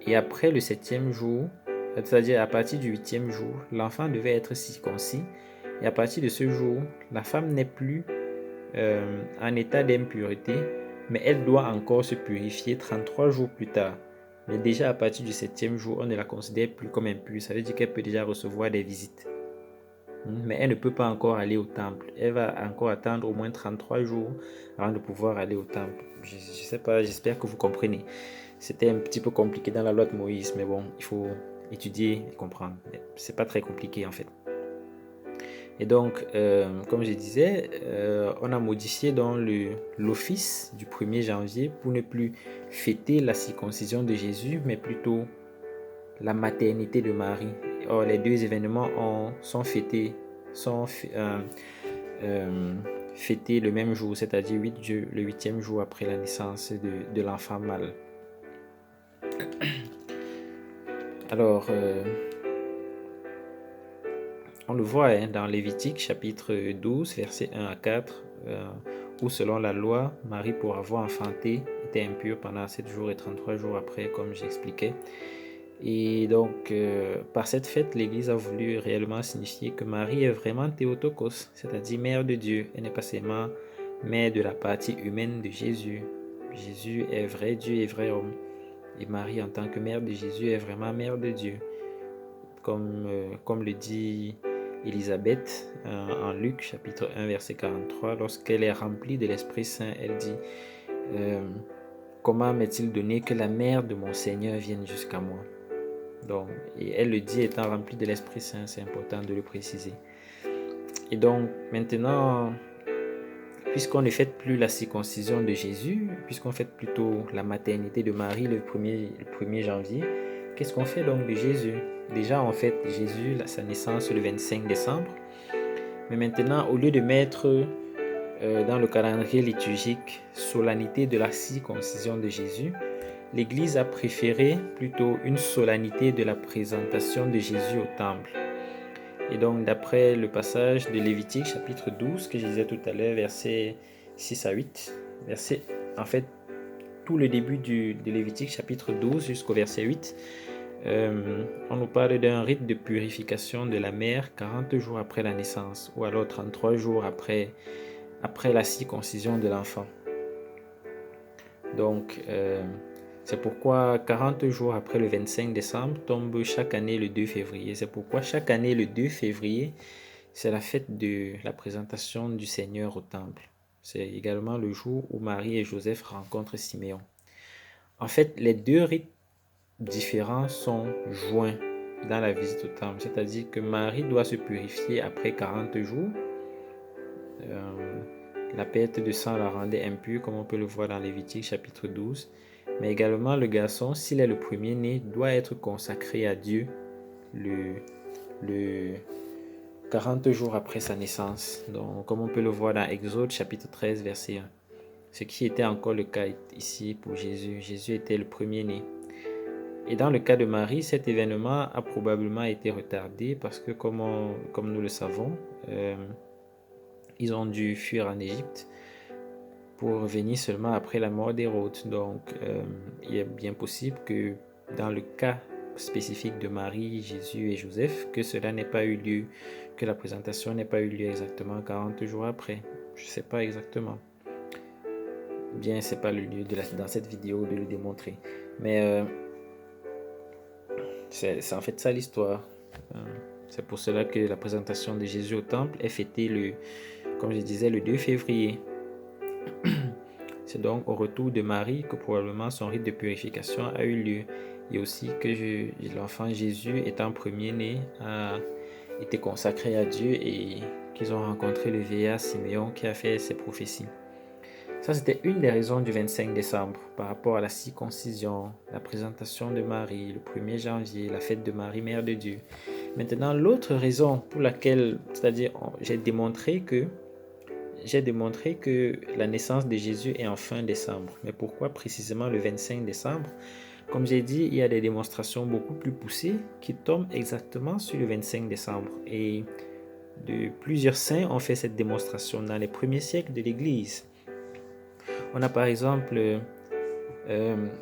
Et après le 7e jour, c'est-à-dire à partir du 8e jour, l'enfant devait être circoncis. Et à partir de ce jour, la femme n'est plus en état d'impureté, mais elle doit encore se purifier 33 jours plus tard. Mais déjà à partir du 7e jour, on ne la considère plus comme impure. Ça veut dire qu'elle peut déjà recevoir des visites. Mais elle ne peut pas encore aller au temple. Elle va encore attendre au moins 33 jours avant de pouvoir aller au temple. Je ne sais pas, j'espère que vous comprenez. C'était un petit peu compliqué dans la loi de Moïse, mais bon, il faut étudier et comprendre. C'est pas très compliqué en fait. Et donc, comme je disais, on a modifié donc l'office du 1er janvier pour ne plus fêter la circoncision de Jésus, mais plutôt la maternité de Marie. Or, les deux événements sont fêtés le même jour, c'est-à-dire le 8e jour après la naissance de l'enfant mâle. Alors, on le voit dans Lévitique chapitre 12, versets 1 à 4, où selon la loi, Marie pour avoir enfanté était impure pendant 7 jours et 33 jours après, comme j'expliquais. Et donc, par cette fête, l'Église a voulu réellement signifier que Marie est vraiment Théotokos, c'est-à-dire mère de Dieu. Elle n'est pas seulement mère de la partie humaine de Jésus. Jésus est vrai Dieu et vrai homme. Et Marie, en tant que mère de Jésus, est vraiment mère de Dieu. Comme le dit Élisabeth en Luc chapitre 1 verset 43, lorsqu'elle est remplie de l'Esprit Saint, elle dit comment m'est-il donné que la mère de mon Seigneur vienne jusqu'à moi? Donc, et elle le dit étant remplie de l'Esprit Saint, c'est important de le préciser. Et donc maintenant, puisqu'on ne fête plus la circoncision de Jésus, puisqu'on fête plutôt la maternité de Marie le 1er janvier, qu'est-ce qu'on fait donc de Jésus? Déjà, on fête Jésus, sa naissance le 25 décembre. Mais maintenant, au lieu de mettre dans le calendrier liturgique solennité de la circoncision de Jésus, l'Église a préféré plutôt une solennité de la présentation de Jésus au temple. Et donc, d'après le passage de Lévitique, chapitre 12, que je disais tout à l'heure, versets 6 à 8, en fait, tout le début de Lévitique, chapitre 12, jusqu'au verset 8, on nous parle d'un rite de purification de la mère 40 jours après la naissance, ou alors 33 jours après la circoncision de l'enfant. Donc, c'est pourquoi 40 jours après le 25 décembre tombe chaque année le 2 février. C'est pourquoi chaque année le 2 février, c'est la fête de la présentation du Seigneur au temple. C'est également le jour où Marie et Joseph rencontrent Siméon. En fait, les deux rites différents sont joints dans la visite au temple. C'est-à-dire que Marie doit se purifier après 40 jours. La perte de sang la rendait impure, comme on peut le voir dans Lévitique chapitre 12. Mais également, le garçon, s'il est le premier-né, doit être consacré à Dieu le 40 jours après sa naissance. Donc, comme on peut le voir dans Exode chapitre 13, verset 1. Ce qui était encore le cas ici pour Jésus. Jésus était le premier-né. Et dans le cas de Marie, cet événement a probablement été retardé parce que, comme nous le savons, ils ont dû fuir en Égypte pour revenir seulement après la mort d'Hérode. Donc, il est bien possible que dans le cas spécifique de Marie, Jésus et Joseph, que cela n'ait pas eu lieu, que la présentation n'ait pas eu lieu exactement 40 jours après. Je ne sais pas exactement. Bien, ce n'est pas le lieu dans cette vidéo de le démontrer. Mais c'est en fait ça l'histoire. C'est pour cela que la présentation de Jésus au temple est fêtée comme je disais, le 2 février. C'est donc au retour de Marie que probablement son rite de purification a eu lieu. Et aussi que l'enfant Jésus, étant premier-né, a été consacré à Dieu et qu'ils ont rencontré le vieillard Siméon qui a fait ses prophéties. Ça, c'était une des raisons du 25 décembre par rapport à la circoncision, la présentation de Marie, le 1er janvier, la fête de Marie, Mère de Dieu. Maintenant, l'autre raison pour laquelle, c'est-à-dire j'ai démontré que la naissance de Jésus est en fin décembre. Mais pourquoi précisément le 25 décembre? Comme j'ai dit, il y a des démonstrations beaucoup plus poussées qui tombent exactement sur le 25 décembre. Et plusieurs saints ont fait cette démonstration dans les premiers siècles de l'Église. On a par exemple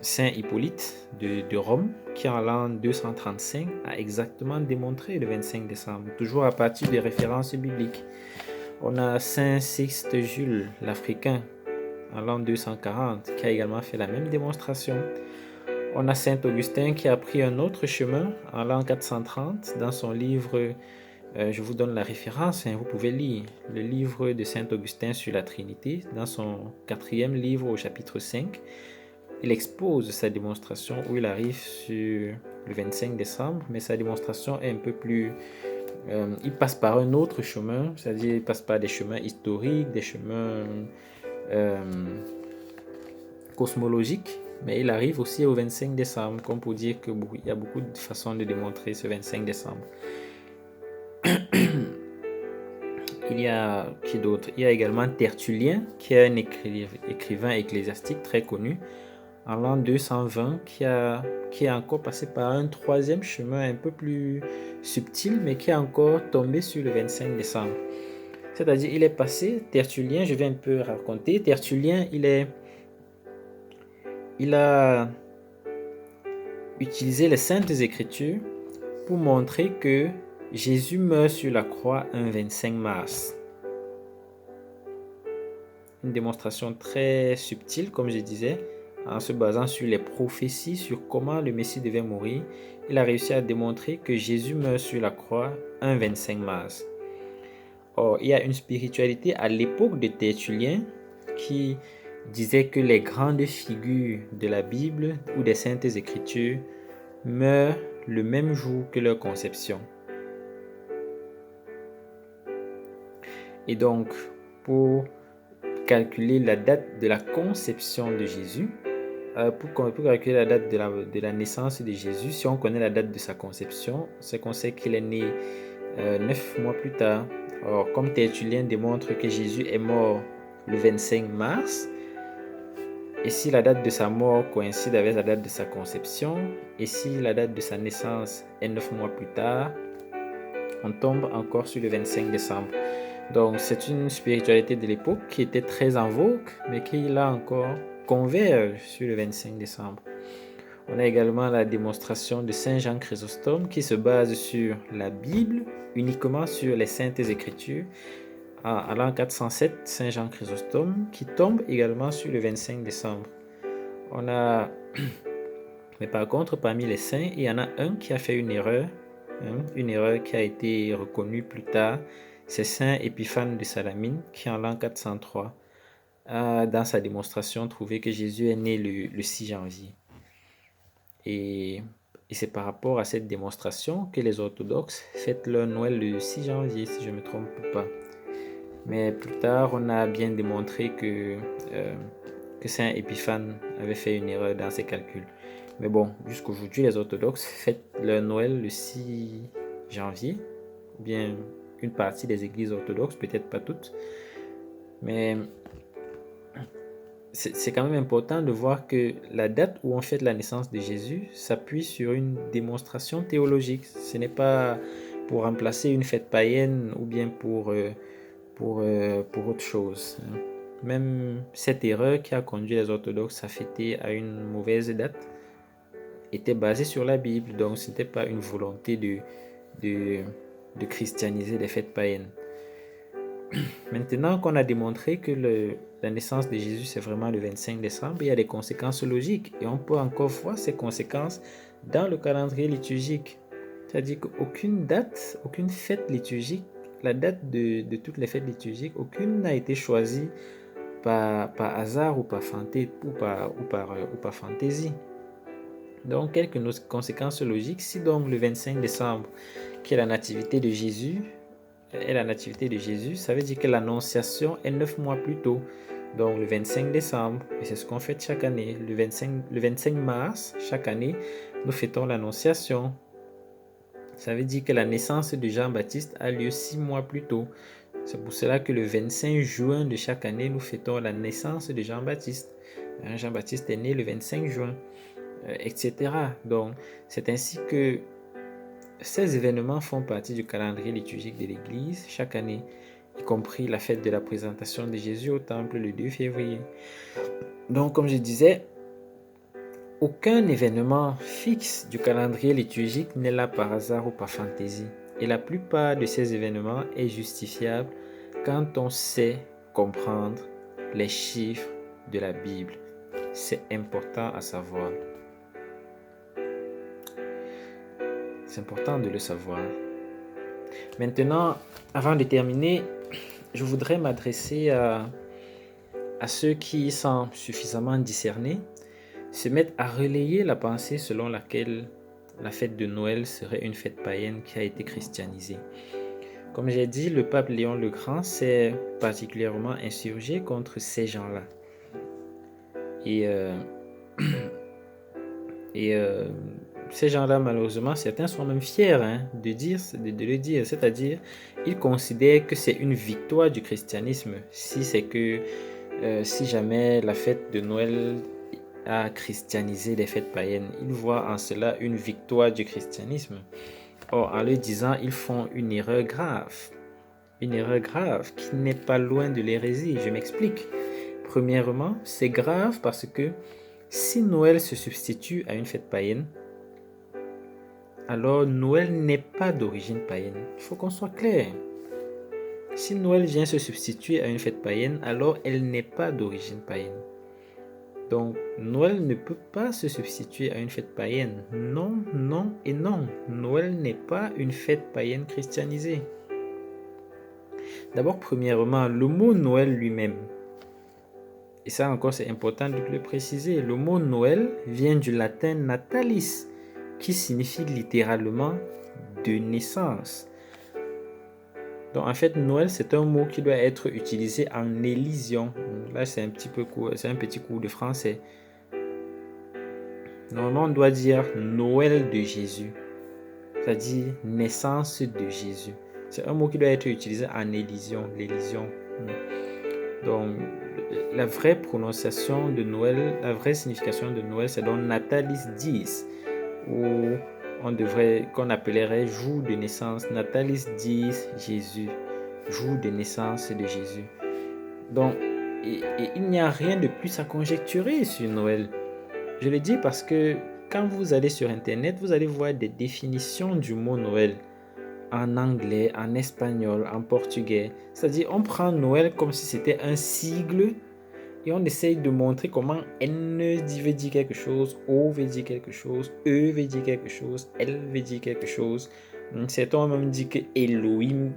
Saint Hippolyte de Rome qui en l'an 235 a exactement démontré le 25 décembre, toujours à partir des références bibliques. On a Saint Sixte Jules l'Africain en l'an 240 qui a également fait la même démonstration. On a Saint Augustin qui a pris un autre chemin en l'an 430 dans son livre, je vous donne la référence, vous pouvez lire le livre de Saint Augustin sur la Trinité. Dans son 4e livre au chapitre 5, il expose sa démonstration où il arrive sur le 25 décembre, mais sa démonstration est un peu plus... il passe par un autre chemin, c'est-à-dire il passe par des chemins historiques, des chemins cosmologiques, mais il arrive aussi au 25 décembre, comme pour dire qu'il y a beaucoup de façons de démontrer ce 25 décembre. Il y a qui d'autre? Il y a également Tertullien, qui est un écrivain ecclésiastique très connu, en l'an 220, qui est encore passé par un 3e chemin un peu plus subtil, mais qui est encore tombé sur le 25 décembre. C'est-à-dire, il est passé, Tertullien, je vais un peu raconter, Tertullien, il a utilisé les Saintes Écritures pour montrer que Jésus meurt sur la croix un 25 mars. Une démonstration très subtile, comme je disais, en se basant sur les prophéties sur comment le Messie devait mourir. Il a réussi à démontrer que Jésus meurt sur la croix un 25 mars. Or, il y a une spiritualité à l'époque de Tertullien qui disait que les grandes figures de la Bible ou des Saintes Écritures meurent le même jour que leur conception. Et donc, pour calculer la date de la conception de Jésus, pour calculer la date de la naissance de Jésus, si on connaît la date de sa conception, c'est qu'on sait qu'il est né 9 mois plus tard. Or, comme Tertullien démontre que Jésus est mort le 25 mars, et si la date de sa mort coïncide avec la date de sa conception, et si la date de sa naissance est 9 mois plus tard, on tombe encore sur le 25 décembre. Donc, c'est une spiritualité de l'époque qui était très en vogue, mais qui là encore converge sur le 25 décembre. On a également la démonstration de Saint Jean Chrysostome qui se base sur la Bible, uniquement sur les Saintes Écritures. À l'an 407, Saint Jean Chrysostome qui tombe également sur le 25 décembre. On a, mais par contre, parmi les saints, il y en a un qui a fait une erreur qui a été reconnue plus tard. C'est Saint Épiphane de Salamine qui, en l'an 403, a, dans sa démonstration, trouvé que Jésus est né le 6 janvier. Et c'est par rapport à cette démonstration que les orthodoxes fêtent leur Noël le 6 janvier, si je ne me trompe pas. Mais plus tard, on a bien démontré que Saint Épiphane avait fait une erreur dans ses calculs. Mais bon, jusqu'aujourd'hui, les orthodoxes fêtent leur Noël le 6 janvier, ou bien une partie des églises orthodoxes, peut-être pas toutes. Mais c'est quand même important de voir que la date où on fête la naissance de Jésus s'appuie sur une démonstration théologique. Ce n'est pas pour remplacer une fête païenne ou bien pour autre chose. Même cette erreur qui a conduit les orthodoxes à fêter à une mauvaise date était basée sur la Bible, donc ce n'était pas une volonté de christianiser les fêtes païennes. Maintenant qu'on a démontré que la naissance de Jésus c'est vraiment le 25 décembre, il y a des conséquences logiques et on peut encore voir ces conséquences dans le calendrier liturgique. C'est-à-dire qu'aucune date, aucune fête liturgique, la date de toutes les fêtes liturgiques, aucune n'a été choisie par hasard ou par fantaisie. Donc, quelques conséquences logiques. Si donc le 25 décembre, qui est la nativité de Jésus, ça veut dire que l'annonciation est 9 mois plus tôt. Donc, le 25 décembre, et c'est ce qu'on fait chaque année. Le 25 mars, chaque année, nous fêtons l'annonciation. Ça veut dire que la naissance de Jean-Baptiste a lieu 6 mois plus tôt. C'est pour cela que le 25 juin de chaque année, nous fêtons la naissance de Jean-Baptiste. Jean-Baptiste est né le 25 juin, etc. Donc, c'est ainsi que ces événements font partie du calendrier liturgique de l'Église chaque année, y compris la fête de la présentation de Jésus au temple le 2 février. Donc, comme je disais, aucun événement fixe du calendrier liturgique n'est là par hasard ou par fantaisie. Et la plupart de ces événements est justifiable quand on sait comprendre les chiffres de la Bible. C'est important à savoir. C'est important de le savoir. Maintenant, avant de terminer, je voudrais m'adresser à ceux qui sont suffisamment discernés, se mettre à relayer la pensée selon laquelle la fête de Noël serait une fête païenne qui a été christianisée. Comme j'ai dit, le pape Léon le Grand s'est particulièrement insurgé contre ces gens-là. Et ces gens-là, malheureusement, certains sont même fiers de le dire. C'est-à-dire, ils considèrent que c'est une victoire du christianisme si jamais la fête de Noël a christianisé les fêtes païennes. Ils voient en cela une victoire du christianisme. Or, en le disant, ils font une erreur grave. Une erreur grave qui n'est pas loin de l'hérésie. Je m'explique. Premièrement, c'est grave parce que si Noël se substitue à une fête païenne, alors Noël n'est pas d'origine païenne. Il faut qu'on soit clair. Si Noël vient se substituer à une fête païenne, alors elle n'est pas d'origine païenne. Donc, Noël ne peut pas se substituer à une fête païenne. Non, non et non. Noël n'est pas une fête païenne christianisée. D'abord, premièrement, le mot Noël lui-même. Et ça encore, c'est important de le préciser. Le mot Noël vient du latin natalis, qui signifie littéralement de naissance. Donc en fait, Noël, c'est un mot qui doit être utilisé en élision. Là, c'est un petit cours de français. Normalement, on doit dire Noël de Jésus, c'est-à-dire naissance de Jésus. C'est un mot qui doit être utilisé en élision, l'élision. Donc, la vraie prononciation de Noël, la vraie signification de Noël, c'est donc Natalis Dies, ou qu'on appellerait jour de naissance, Natalis Dies Jésus, jour de naissance de Jésus. Donc, et il n'y a rien de plus à conjecturer sur Noël. Je le dis parce que quand vous allez sur Internet, vous allez voir des définitions du mot Noël en anglais, en espagnol, en portugais. C'est-à-dire, on prend Noël comme si c'était un sigle et on essaye de montrer comment N veut dire quelque chose, O veut dire quelque chose, E veut dire quelque chose, L veut dire quelque chose. Certains ont même dit que Elohim.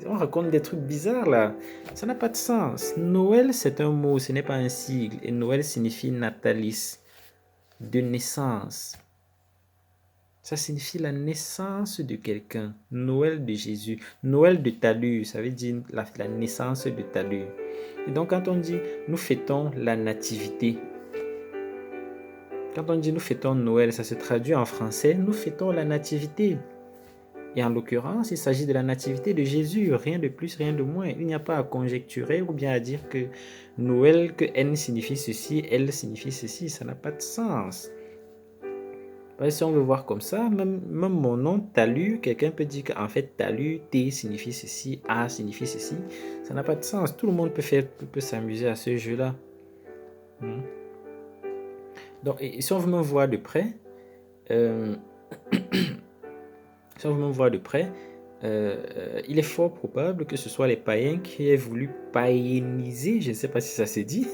On raconte des trucs bizarres là. Ça n'a pas de sens. Noël, c'est un mot, ce n'est pas un sigle. Et Noël signifie natalis, de naissance. Ça signifie la naissance de quelqu'un. Noël de Jésus. Noël de Talus, ça veut dire la naissance de Talus. Et donc quand on dit nous fêtons la nativité, quand on dit nous fêtons Noël, ça se traduit en français, nous fêtons la nativité. Et en l'occurrence, il s'agit de la nativité de Jésus, rien de plus, rien de moins. Il n'y a pas à conjecturer ou bien à dire que Noël, que N signifie ceci, L signifie ceci, ça n'a pas de sens. Si on veut voir comme ça, même mon nom, Talus, quelqu'un peut dire qu'en fait, Talus, T signifie ceci, A signifie ceci. Ça n'a pas de sens. Tout le monde peut s'amuser à ce jeu-là. Donc, et si on veut me voir de près, il est fort probable que ce soit les païens qui aient voulu païeniser, je ne sais pas si ça se dit,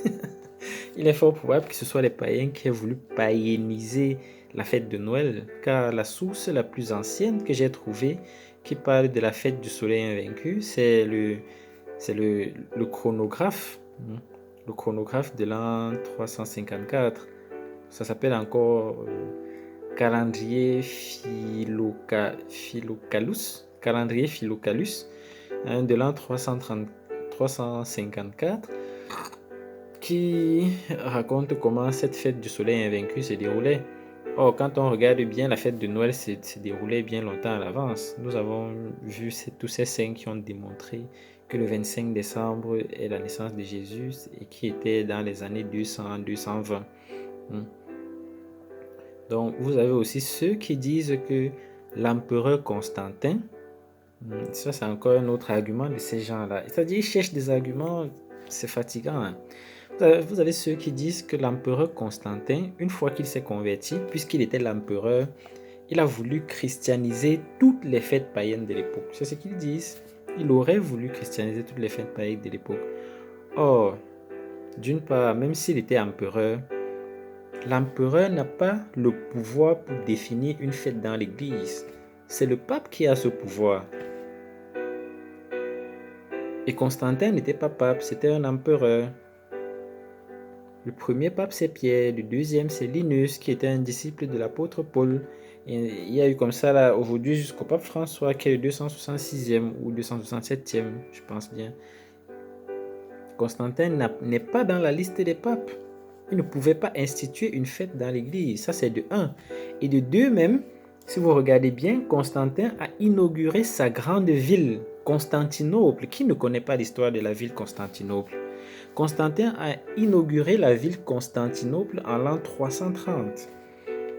il est fort probable que ce soit les païens qui aient voulu païeniser la fête de Noël, car la source la plus ancienne que j'ai trouvée qui parle de la fête du soleil invaincu, c'est le chronographe. le chronographe de l'an 354. Ça s'appelle encore calendrier Philocalus, hein, de l'an 354, qui raconte comment cette fête du soleil invaincu se déroulait. Or, quand on regarde bien, la fête de Noël se déroulait bien longtemps à l'avance. Nous avons vu tous ces signes qui ont démontré que le 25 décembre est la naissance de Jésus et qui était dans les années 200-220. Donc, vous avez aussi ceux qui disent que l'empereur Constantin, ça c'est encore un autre argument de ces gens-là. C'est-à-dire, ils cherchent des arguments, c'est fatigant. Hein. Vous avez ceux qui disent que l'empereur Constantin, une fois qu'il s'est converti, puisqu'il était l'empereur, il a voulu christianiser toutes les fêtes païennes de l'époque. C'est ce qu'ils disent. Il aurait voulu christianiser toutes les fêtes païennes de l'époque. Or, d'une part, même s'il était empereur, l'empereur n'a pas le pouvoir pour définir une fête dans l'Église. C'est le pape qui a ce pouvoir. Et Constantin n'était pas pape, c'était un empereur. Le premier pape, c'est Pierre. Le deuxième, c'est Linus, qui était un disciple de l'apôtre Paul. Et il y a eu comme ça, là, aujourd'hui, jusqu'au pape François, qui est le 266e ou 267e, je pense bien. Constantin n'est pas dans la liste des papes. Il ne pouvait pas instituer une fête dans l'église. Ça, c'est de 1. Et de 2 même, si vous regardez bien, Constantin a inauguré sa grande ville, Constantinople. Qui ne connaît pas l'histoire de la ville Constantinople? Constantin a inauguré la ville Constantinople en l'an 330.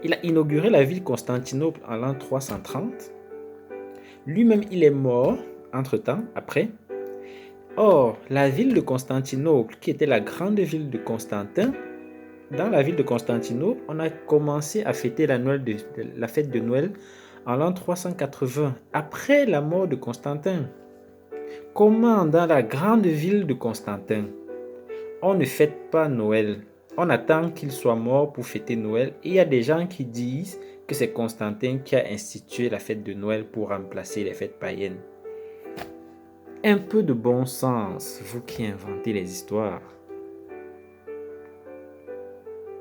Il a inauguré la ville Constantinople en l'an 330. Lui-même, il est mort entre-temps, après. Or, la ville de Constantinople, qui était la grande ville de Constantin, dans la ville de Constantinople, on a commencé à fêter la fête de Noël en l'an 380, après la mort de Constantin. Comment dans la grande ville de Constantin, on ne fête pas Noël? On attend qu'il soit mort pour fêter Noël. Et il y a des gens qui disent que c'est Constantin qui a institué la fête de Noël pour remplacer les fêtes païennes. Un peu de bon sens, vous qui inventez les histoires.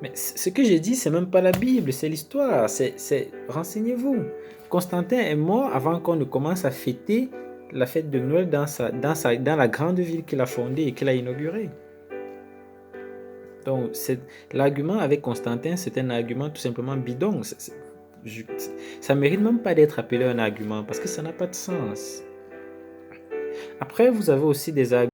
Mais ce que j'ai dit, c'est même pas la Bible, c'est l'histoire. Renseignez-vous. Constantin est mort avant qu'on ne commence à fêter la fête de Noël dans la grande ville qu'il a fondée et qu'il a inaugurée. Donc, l'argument avec Constantin, c'est un argument tout simplement bidon. Ça ne mérite même pas d'être appelé un argument parce que ça n'a pas de sens. Après, vous avez aussi des arguments